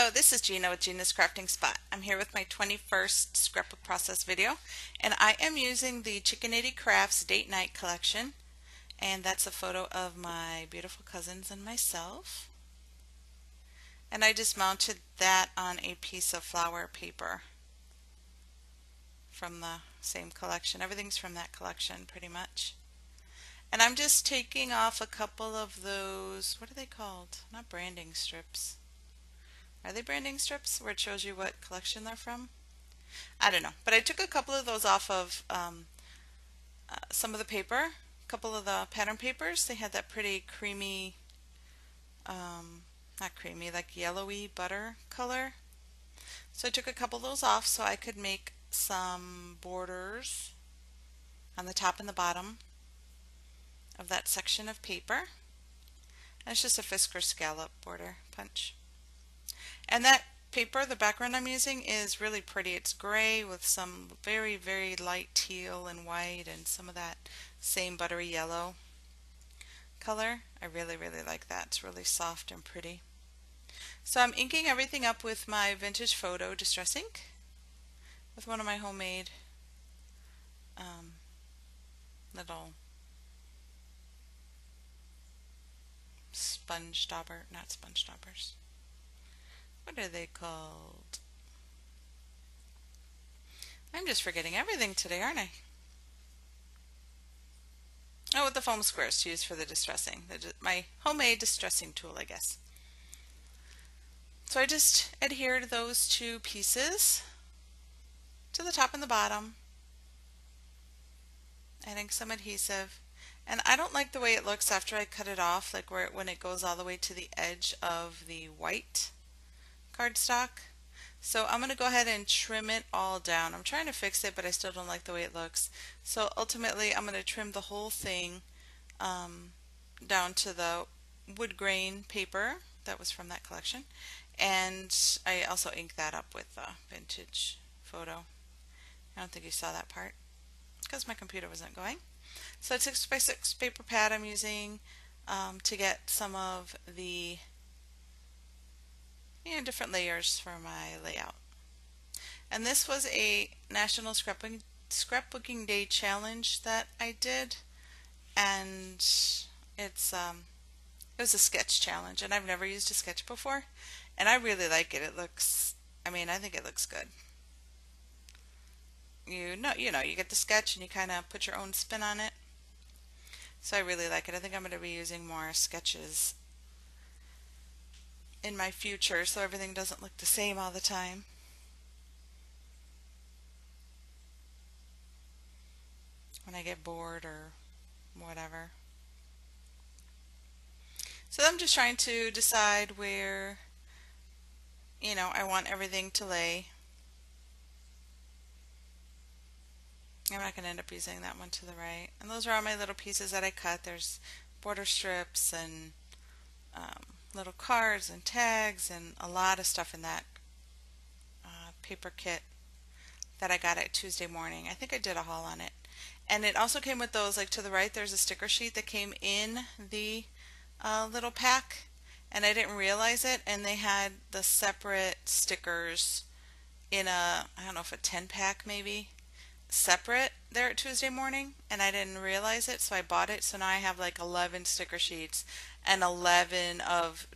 Hello, this is Gina with Gina's Crafting Spot. I'm here with my 21st scrapbook process video, and I am using the Chicken80 Crafts Date Night collection, and that's a photo of my beautiful cousins and myself. And I just mounted that on a piece of flower paper from the same collection. Everything's from that collection pretty much. And I'm just taking off a couple of those, what are they called? Not branding strips. Are they branding strips where it shows you what collection they're from? I don't know. But I took a couple of those off of some of the paper, a couple of the pattern papers. They had that pretty creamy, not creamy, like yellowy butter color. So I took a couple of those off so I could make some borders on the top and the bottom of that section of paper. And it's just a Fisker scallop border punch. And that paper, the background I'm using, is really pretty. It's gray with some very, very light teal and white and some of that same buttery yellow color. I really, really like that. It's really soft and pretty. So I'm inking everything up with my Vintage Photo Distress ink with one of my homemade little sponge dauber, not sponge daubers. What are they called? I'm just forgetting everything today, aren't I? Oh, with the foam squares to use for the distressing. My homemade distressing tool, I guess. So I just adhered those two pieces to the top and the bottom, adding some adhesive. And I don't like the way it looks after I cut it off, like when it goes all the way to the edge of the white cardstock. So I'm going to go ahead and trim it all down. I'm trying to fix it, but I still don't like the way it looks. So ultimately I'm going to trim the whole thing down to the wood grain paper that was from that collection. And I also inked that up with Vintage Photo. I don't think you saw that part because my computer wasn't going. So it's 6x6 paper pad I'm using to get some of the different layers for my layout. And this was a National Scrapbooking Day challenge that I did, and it was a sketch challenge, and I've never used a sketch before, and I really like it. It looks, I think it looks good. You get the sketch and you kind of put your own spin on it. So I really like it. I think I'm going to be using more sketches in my future so everything doesn't look the same all the time. When I get bored or whatever. So I'm just trying to decide where I want everything to lay. I'm not going to end up using that one to the right. And those are all my little pieces that I cut. There's border strips and little cards and tags and a lot of stuff in that paper kit that I got at Tuesday morning. I think I did a haul on it. And it also came with those, like to the right there's a sticker sheet that came in the little pack, and I didn't realize it, and they had the separate stickers in I don't know if a 10-pack maybe, separate there at Tuesday morning, and I didn't realize it, so I bought it. So now I have like 11 sticker sheets and 11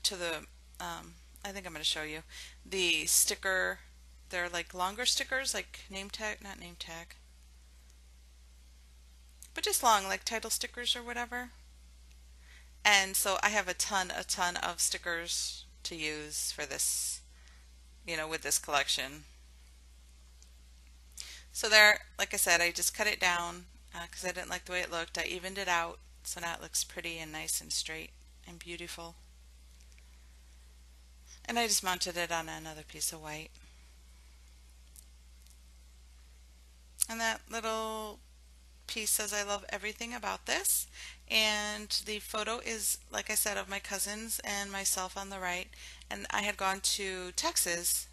to the I think I'm going to show you the sticker. They're like longer stickers, like name tag, not name tag, but just long, like title stickers or whatever. And so I have a ton of stickers to use for this, with this collection. So there, like I said, I just cut it down because I didn't like the way it looked. I evened it out, so now it looks pretty and nice and straight and beautiful. And I just mounted it on another piece of white. And that little piece says, "I love everything about this." And the photo is, like I said, of my cousins and myself on the right. And I had gone to Texas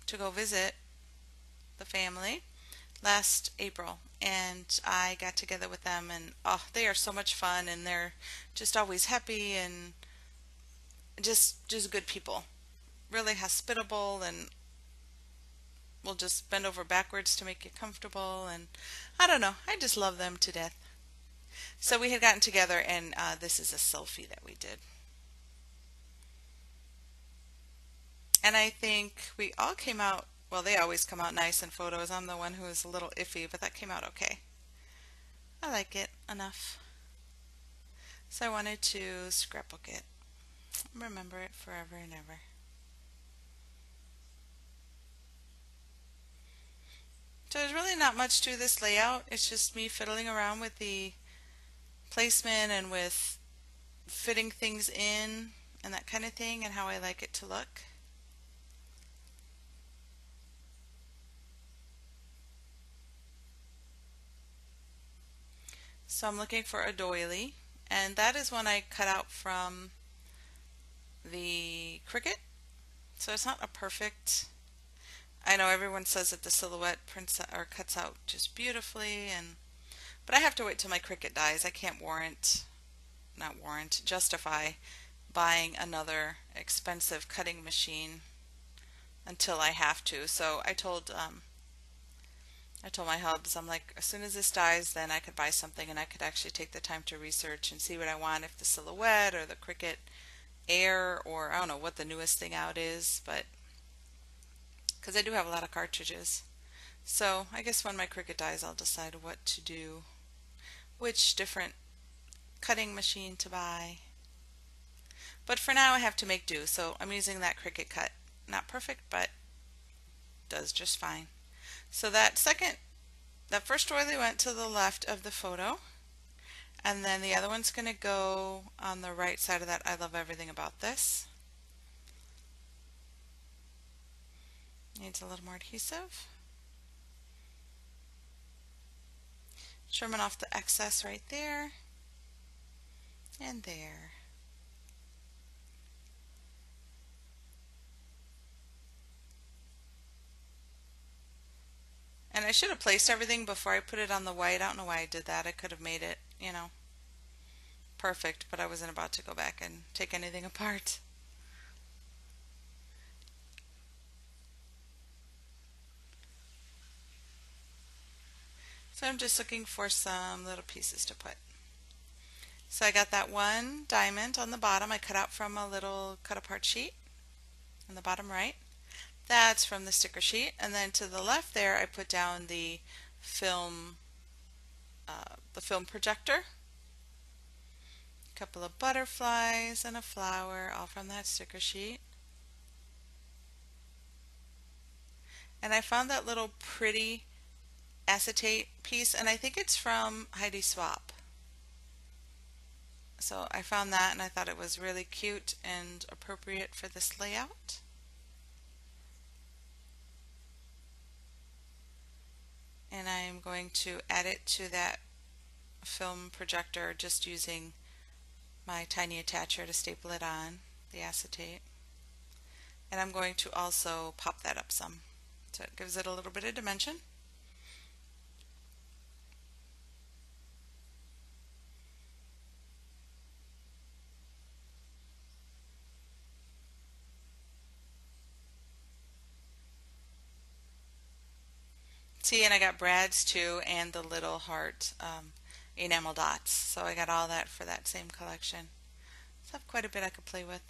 to go visit the family last April, and I got together with them, and oh, they are so much fun, and they're just always happy and just good people. really hospitable and will just bend over backwards to make you comfortable. And I don't know, I just love them to death. So we had gotten together, and this is a selfie that we did. And I think we all came out, well, they always come out nice in photos. I'm the one who is a little iffy, but that came out okay. I like it enough. So I wanted to scrapbook it, remember it forever and ever. So there's really not much to this layout. It's just me fiddling around with the placement and with fitting things in and that kind of thing and how I like it to look. So I'm looking for a doily, and that is one I cut out from the Cricut. So it's not a perfect, I know everyone says that the silhouette prints or cuts out just beautifully, and but I have to wait till my Cricut dies. I can't justify buying another expensive cutting machine until I have to. So I told my hubs, I'm like, as soon as this dies, then I could buy something and I could actually take the time to research and see what I want, if the Silhouette or the Cricut Air, or I don't know what the newest thing out is, but because I do have a lot of cartridges. So I guess when my Cricut dies, I'll decide what to do, which different cutting machine to buy. But for now, I have to make do, so I'm using that Cricut cut. Not perfect, but does just fine. So that first doily went to the left of the photo, and then the other one's going to go on the right side of that. I love everything about this. Needs a little more adhesive. Trimming off the excess right there and there. And I should have placed everything before I put it on the white. I don't know why I did that. I could have made it, perfect, but I wasn't about to go back and take anything apart. So I'm just looking for some little pieces to put. So I got that one diamond on the bottom. I cut out from a little cut apart sheet on the bottom right. That's from the sticker sheet. And then to the left there, I put down the film projector. A couple of butterflies and a flower, all from that sticker sheet. And I found that little pretty acetate piece, and I think it's from Heidi Swapp. So I found that and I thought it was really cute and appropriate for this layout. And I'm going to add it to that film projector just using my tiny attacher to staple it on, the acetate. And I'm going to also pop that up some, so it gives it a little bit of dimension. See, and I got Brad's too, and the little heart enamel dots. So I got all that for that same collection. So I have quite a bit I could play with.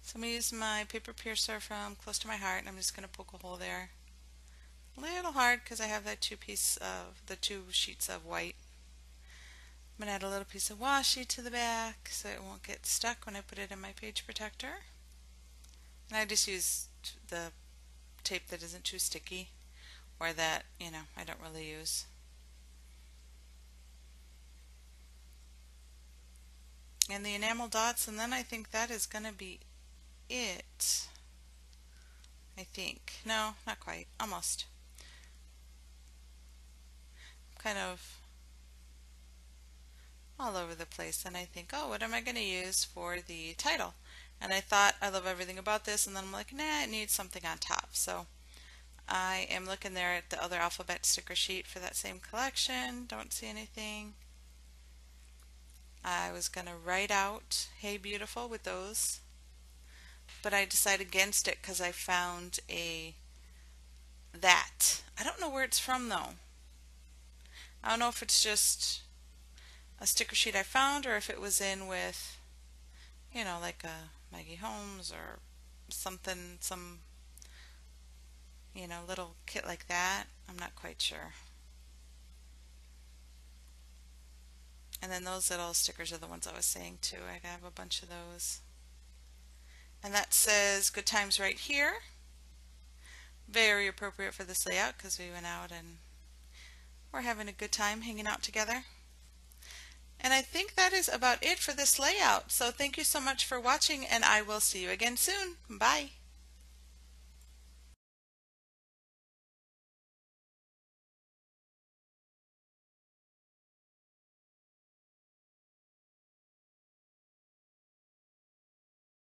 So I'm going to use my paper piercer from close to my heart, and I'm just going to poke a hole there. A little hard because I have that two sheets of white. I'm going to add a little piece of washi to the back so it won't get stuck when I put it in my page protector. And I just use the tape that isn't too sticky, or that, I don't really use. And the enamel dots, and then I think that is going to be it. I think. No, not quite. Almost. Kind of all over the place, and I think, oh, what am I going to use for the title? And I thought, I love everything about this, and then I'm like, nah, it needs something on top. So I am looking there at the other alphabet sticker sheet for that same collection. Don't see anything. I was going to write out Hey Beautiful with those but I decided against it because I found that. I don't know where it's from though. I don't know if it's just a sticker sheet I found or if it was in with, like a Maggie Holmes or something, some, little kit like that. I'm not quite sure. And then those little stickers are the ones I was saying too. I have a bunch of those. And that says good times right here. Very appropriate for this layout because we went out and we're having a good time hanging out together. And I think that is about it for this layout. So thank you so much for watching and I will see you again soon. Bye.